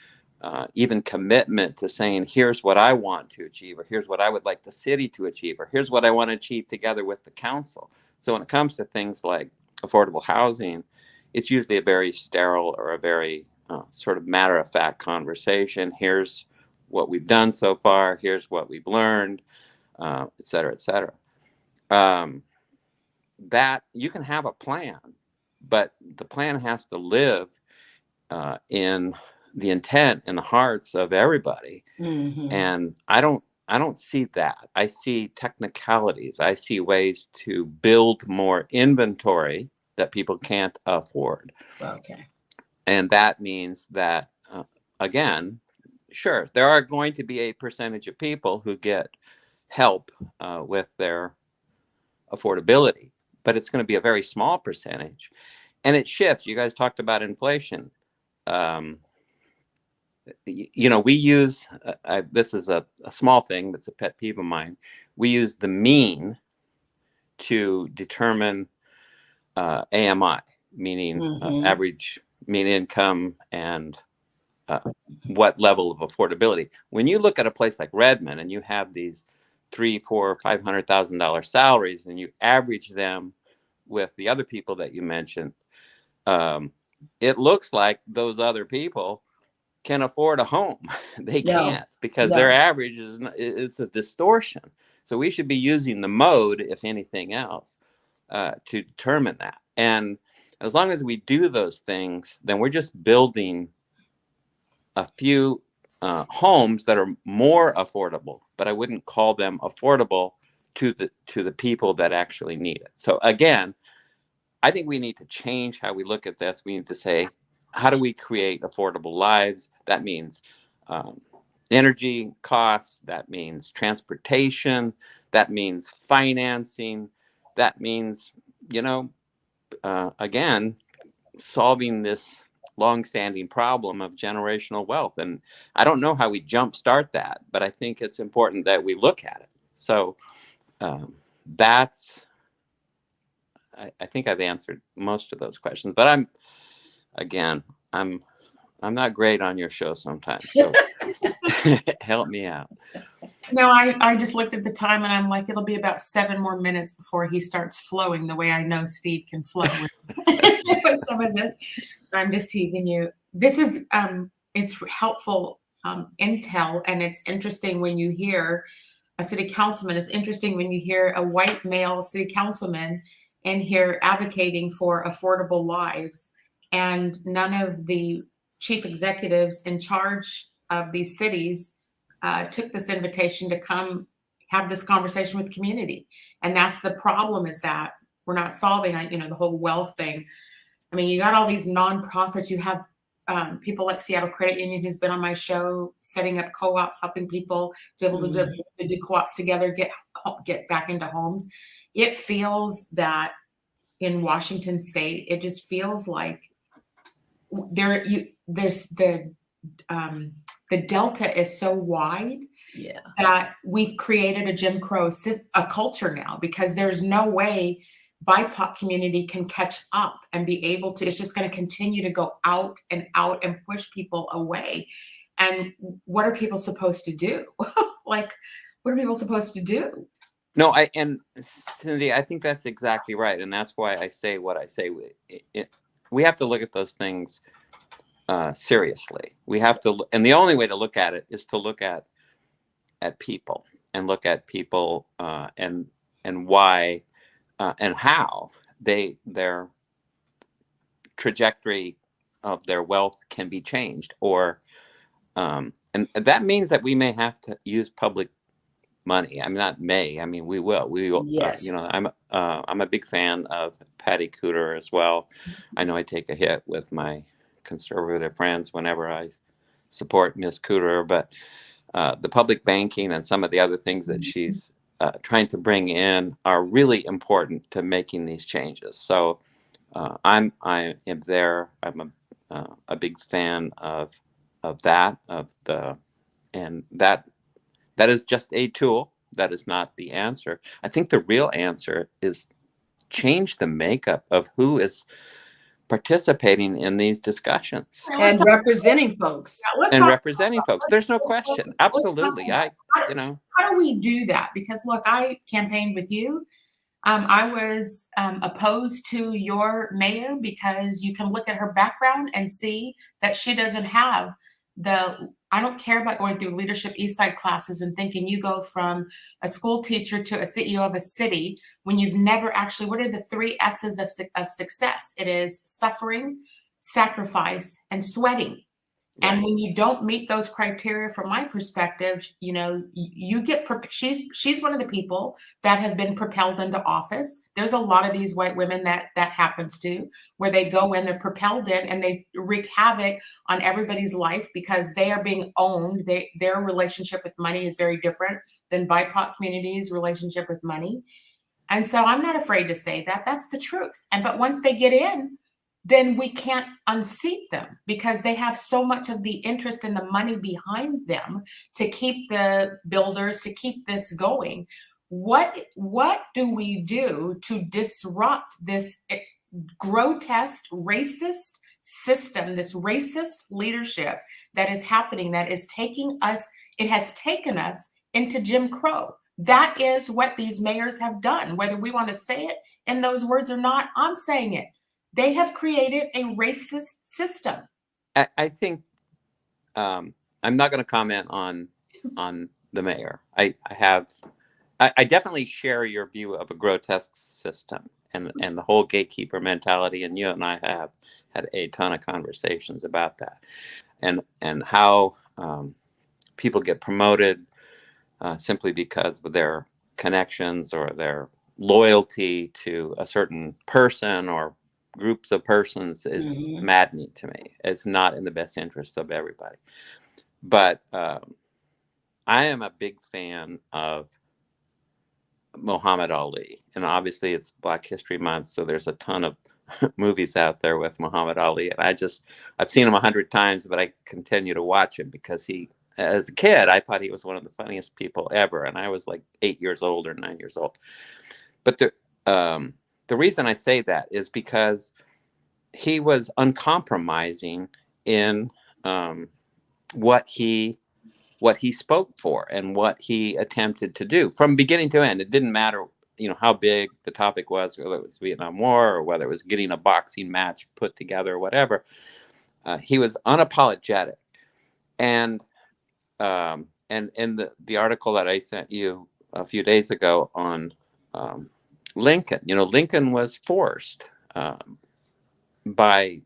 even commitment to saying, here's what I want to achieve, or here's what I would like the city to achieve, or here's what I want to achieve together with the council. So when it comes to things like affordable housing, it's usually a very sterile or a very sort of matter-of-fact conversation. Here's what we've done so far. Here's what we've learned, et cetera, et cetera. That you can have a plan, but the plan has to live in the intent in the hearts of everybody. Mhm. And I don't see that. I see technicalities. I see ways to build more inventory that people can't afford. Okay. And that means that, again, sure, there are going to be a percentage of people who get help with their affordability, but it's going to be a very small percentage. And it shifts. You guys talked about inflation. We use, this is a small thing, but it's a pet peeve of mine. We use the mean to determine AMI, meaning average mean income and what level of affordability. When you look at a place like Redmond and you have these $300,000, $400,000, $500,000 salaries, and you average them with the other people that you mentioned, it looks like those other people can afford a home. They can't, because their average is a distortion. So we should be using the mode, if anything else, to determine that. And as long as we do those things, then we're just building a few homes that are more affordable, but I wouldn't call them affordable to the people that actually need it. So again, I think we need to change how we look at this. We need to say, how do we create affordable lives? That means energy costs. That means transportation. That means financing. That means, again, solving this longstanding problem of generational wealth. And I don't know how we jumpstart that, but I think it's important that we look at it. So I think I've answered most of those questions, but I'm not great on your show sometimes, so help me out. No, I just looked at the time and I'm like, it'll be about 7 more minutes before he starts flowing the way I know Steve can flow with some of this. I'm just teasing you. This is it's helpful intel, and it's interesting when you hear a city councilman. It's interesting when you hear a white male city councilman in here advocating for affordable lives, and none of the chief executives in charge of these cities took this invitation to come have this conversation with the community. And that's the problem, is that we're not solving, the whole wealth thing. I mean, you got all these nonprofits. You have people like Seattle Credit Union, who's been on my show, setting up co-ops, helping people to be able to do co-ops together, get back into homes. It feels that in Washington State, it just feels like there's the delta is so wide that we've created a Jim Crow a culture now, because there's no way BIPOC community can catch up and be able to. It's just going to continue to go out and push people away. And what are people supposed to do? Like, what are people supposed to do? No, and Cindi, I think that's exactly right, and that's why I say what I say. We have to look at those things seriously. We have to, and the only way to look at it is to look at people, and look at people and why and how their trajectory of their wealth can be changed, or and that means that we may have to use public money. I mean, not may. I mean, we will. Yes. I'm a big fan of Patty Cooter as well. I know I take a hit with my conservative friends whenever I support Miss Cooter, but the public banking and some of the other things that she's trying to bring in are really important to making these changes. So I am there. I'm a big fan of that, and that is just a tool that is not the answer. I think the real answer is change the makeup of who is participating in these discussions And representing folks. and representing folks. There's no question. Absolutely. How do we do that? Because look, I campaigned with you. I was opposed to your mayor because you can look at her background and see that she doesn't have I don't care about going through leadership Eastside classes and thinking you go from a school teacher to a CEO of a city when you've never actually, what are the 3 S's of success? It is suffering, sacrifice, and sweating. And when you don't meet those criteria, from my perspective, you know, you get, she's one of the people that have been propelled into office. There's a lot of these white women that happens to, where they go in, they're propelled in, and they wreak havoc on everybody's life because they are being owned. Their relationship with money is very different than BIPOC community's relationship with money. And so I'm not afraid to say that. That's the truth. But once they get in, then we can't unseat them because they have so much of the interest and the money behind them to keep the builders, to keep this going. What do we do to disrupt this grotesque, racist system, this racist leadership that is happening, that is taking us, it has taken us into Jim Crow. That is what these mayors have done. Whether we want to say it in those words or not, I'm saying it. They have created a racist system. I think I'm not going to comment on the mayor. I definitely share your view of a grotesque system and the whole gatekeeper mentality. And you and I have had a ton of conversations about that, and how people get promoted simply because of their connections or their loyalty to a certain person or groups of persons is maddening to me. It's not in the best interest of everybody. But I am a big fan of Muhammad Ali. And obviously it's Black History Month, so there's a ton of movies out there with Muhammad Ali. And I've seen him 100 times, but I continue to watch him because he, as a kid, I thought he was one of the funniest people ever. And I was like 8 years old or 9 years old. But the reason I say that is because he was uncompromising in what he spoke for and what he attempted to do from beginning to end. It didn't matter, how big the topic was, whether it was Vietnam War or whether it was getting a boxing match put together or whatever. He was unapologetic, and in the article that I sent you a few days ago on Lincoln. Lincoln was forced by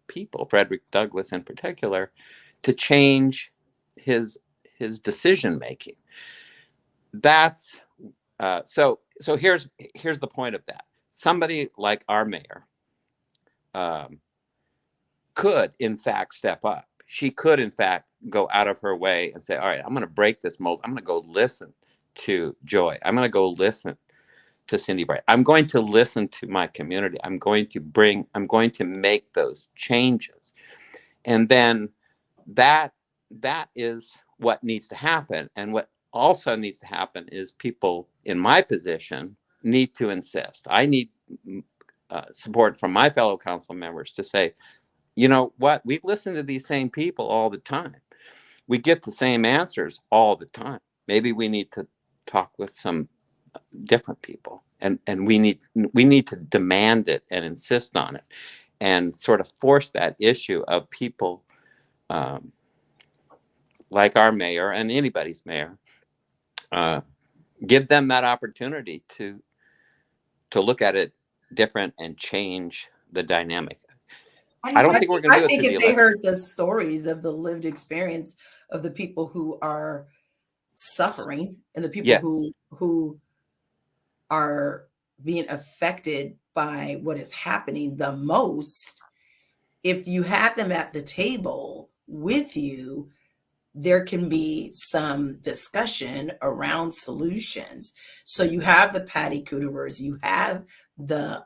people, Frederick Douglass in particular, to change his decision making. That's so here's the point of that. Somebody like our mayor could in fact step up. She could in fact go out of her way and say, all right, I'm going to break this mold. I'm going to go listen to Joy. I'm going to go listen to Cindi Bright. I'm going to listen to my community. I'm going to make those changes. And then that is what needs to happen. And what also needs to happen is people in my position need to insist. I need support from my fellow council members to say, you know what, we listen to these same people all the time. We get the same answers all the time. Maybe we need to talk with some different people, and we need to demand it and insist on it, and sort of force that issue of people like our mayor and anybody's mayor, give them that opportunity to look at it different and change the dynamic. I don't think we're going to do it. I think if they heard the stories of the lived experience of the people who are suffering and the people who are being affected by what is happening the most, if you had them at the table with you, there can be some discussion around solutions. So you have the Patty Cooterers, you have the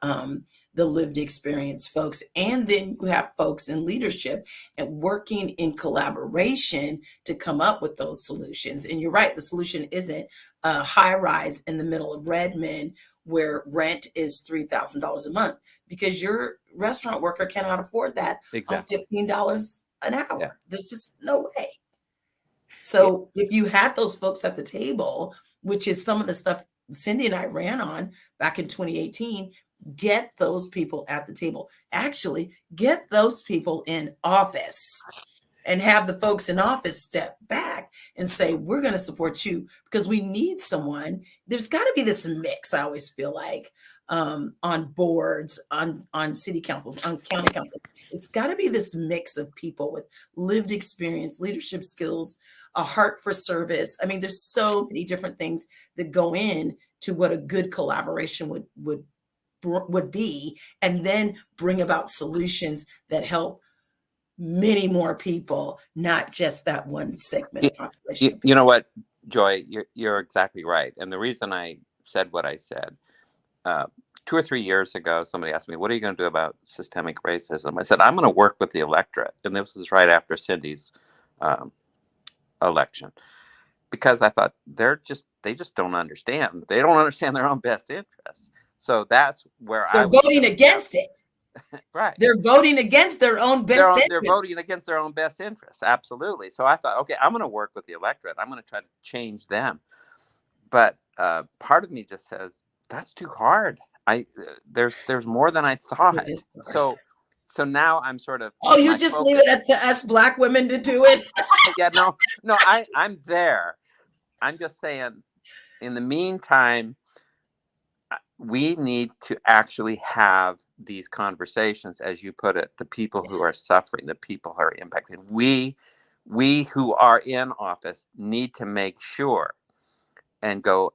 lived experience folks, and then you have folks in leadership and working in collaboration to come up with those solutions. And you're right, the solution isn't a high rise in the middle of Redmond where rent is $3,000 a month, because your restaurant worker cannot afford that Exactly. on $15 an hour. Yeah. There's just no way. So if you had those folks at the table, which is some of the stuff Cindi and I ran on back in 2018, get those people at the table. Actually, get those people in office and have the folks in office step back and say, we're going to support you because we need someone. There's got to be this mix, I always feel like, on boards, on city councils, on county council. It's got to be this mix of people with lived experience, leadership skills, a heart for service. I mean, there's so many different things that go in to what a good collaboration would be, and then bring about solutions that help many more people, not just that one segment of population. You know what, Joy, you're exactly right. And the reason I said what I said, 2 or 3 years ago, somebody asked me, what are you going to do about systemic racism? I said, I'm going to work with the electorate. And this was right after Cindy's election, because I thought they just don't understand. They don't understand their own best interests. So that's where they're voting against it. Right. They're voting against their own best interests. They're voting against their own best interests. Absolutely. So I thought, okay, I'm going to work with the electorate. I'm going to try to change them. But part of me just says, that's too hard. There's more than I thought. So now I'm sort of. Oh, you just leave it up to us Black women to do it. Yeah, no, I'm there. I'm just saying, in the meantime, we need to actually have these conversations, as you put it, the people who are suffering, the people who are impacted. We who are in office need to make sure and go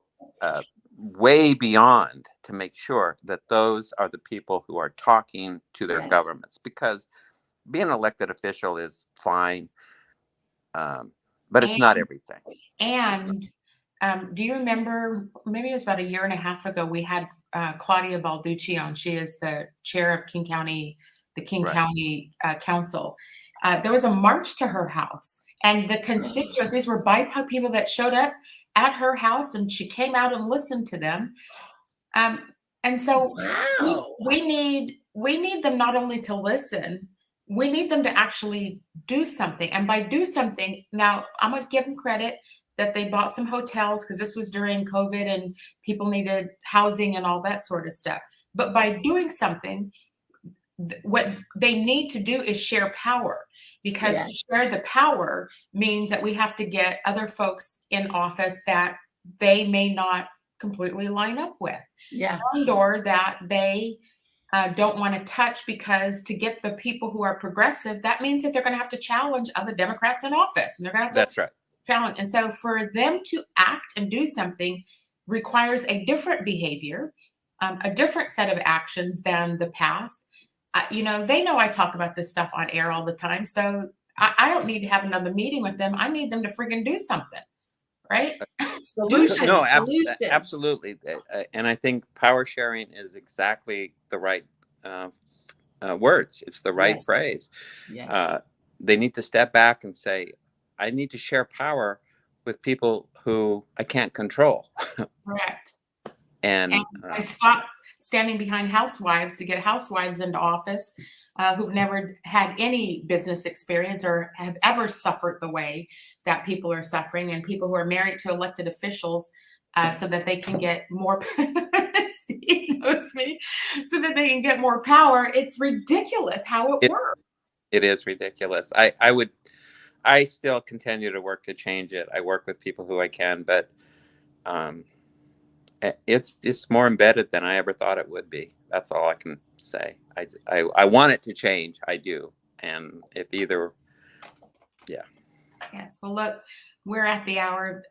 way beyond to make sure that those are the people who are talking to their governments, because being an elected official is fine, but it's not everything. And do you remember, maybe it was about a year and a half ago, we had Claudia Balducci on. She is the chair of King County County Council. There was a march to her house, and the constituents, these were BIPOC people that showed up at her house, and she came out and listened to them. And so we need them not only to listen, we need them to actually do something. And by do something, now I'm going to give them credit that they bought some hotels, because this was during COVID and people needed housing and all that sort of stuff. But by doing something, what they need to do is share power, because to share the power means that we have to get other folks in office that they may not completely line up with. Or that they don't want to touch, because to get the people who are progressive, that means that they're going to have to challenge other Democrats in office, and they're going to have to challenge. And so for them to act and do something requires a different behavior, a different set of actions than the past. They know I talk about this stuff on air all the time, so I don't need to have another meeting with them. I need them to friggin' do something, right? Solutions. Absolutely. And I think power sharing is exactly the right words. It's the right phrase. They need to step back and say, I need to share power with people who I can't control. Correct. And I stop standing behind housewives to get housewives into office who've never had any business experience or have ever suffered the way that people are suffering, and people who are married to elected officials so that they can get more Steve knows me, so that they can get more power. It's ridiculous how it works. It is ridiculous. I still continue to work to change it. I work with people who I can, but it's more embedded than I ever thought it would be. That's all I can say. I want it to change. I do. And if either, Yes. Well, look, we're at the hour.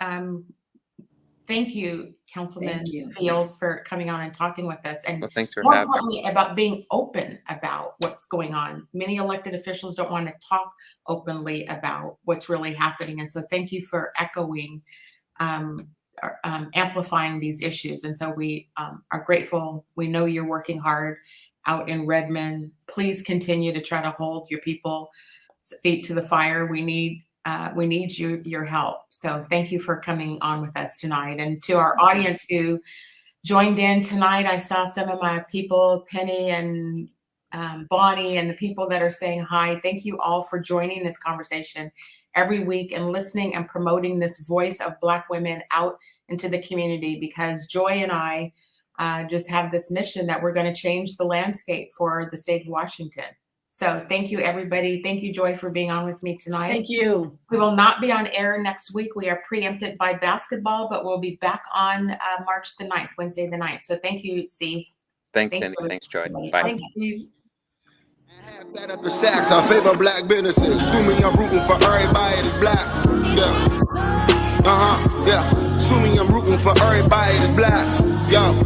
Thank you, Councilman Fields, for coming on and talking with us. And Well, thanks for more having me. importantly, about being open about what's going on. Many elected officials don't want to talk openly about what's really happening. And so thank you for echoing, amplifying these issues. And so we are grateful. We know you're working hard out in Redmond. Please continue to try to hold your people feet to the fire. We need your help. So thank you for coming on with us tonight. And to our audience who joined in tonight, I saw some of my people, Penny and Bonnie, and the people that are saying hi. Thank you all for joining this conversation every week and listening and promoting this voice of Black women out into the community, because Joy and I just have this mission that we're going to change the landscape for the state of Washington. So thank you, everybody. Thank you, Joy, for being on with me tonight. Thank you. We will not be on air next week. We are preempted by basketball, but we'll be back on March the 9th, Wednesday the 9th. So thank you, Steve. Thanks, Cindy. Thanks, Joy. Bye. Thanks, Steve. That up in Saks, I favor Black businesses. Sue me, I'm rooting for everybody that's Black. Yeah. Yeah. Sue me, I'm rooting for everybody that's Black. Yo.